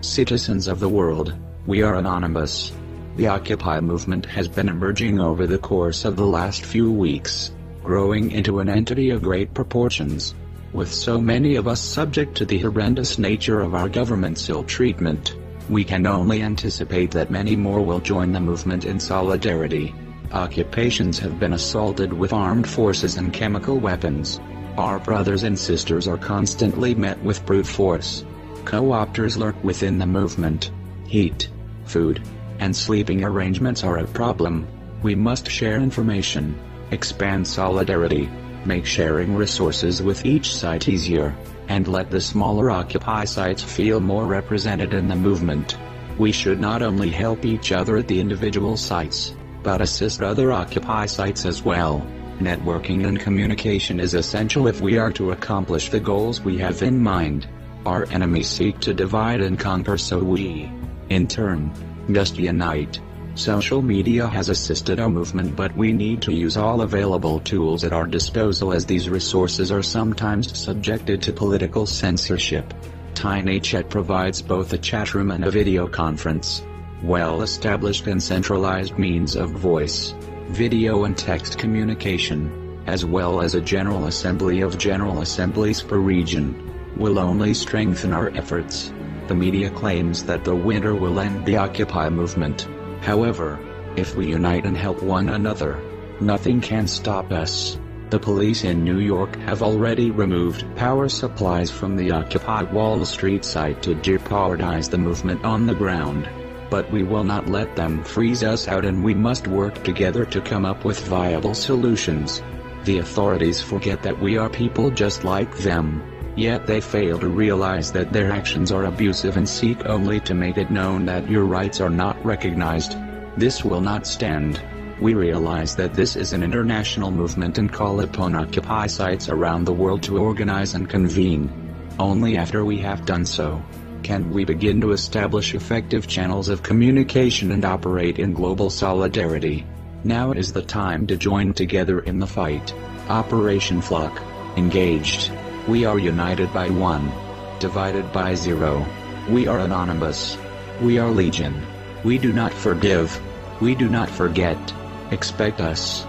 Citizens of the world, we are anonymous. The Occupy movement has been emerging over the course of the last few weeks, growing into an entity of great proportions. With so many of us subject to the horrendous nature of our government's ill treatment, we can only anticipate that many more will join the movement in solidarity. Occupations have been assaulted with armed forces and chemical weapons. Our brothers and sisters are constantly met with brute force. Co-opters lurk within the movement. Heat, food, and sleeping arrangements are a problem. We must share information, expand solidarity, make sharing resources with each site easier, and let the smaller Occupy sites feel more represented in the movement. We should not only help each other at the individual sites, but assist other Occupy sites as well. Networking and communication is essential if we are to accomplish the goals we have in mind. Our enemies seek to divide and conquer, so we, in turn, must unite. Social media has assisted our movement, but we need to use all available tools at our disposal, as these resources are sometimes subjected to political censorship. TinyChat provides both a chat room and a video conference. Well-established and centralized means of voice, video and text communication, as well as a General Assembly of General Assemblies per region, will only strengthen our efforts. The media claims that the winter will end the Occupy movement. However, if we unite and help one another, nothing can stop us. The police in New York have already removed power supplies from the Occupy Wall Street site to jeopardize the movement on the ground. But we will not let them freeze us out, and we must work together to come up with viable solutions. The authorities forget that we are people just like them, yet they fail to realize that their actions are abusive and seek only to make it known that your rights are not recognized. This will not stand. We realize that this is an international movement and call upon Occupy sites around the world to organize and convene. Only after we have done so, can we begin to establish effective channels of communication and operate in global solidarity. Now is the time to join together in the fight. Operation Flock. Engaged. We are united by 1. Divided by 0. We are anonymous. We are legion. We do not forgive. We do not forget. Expect us.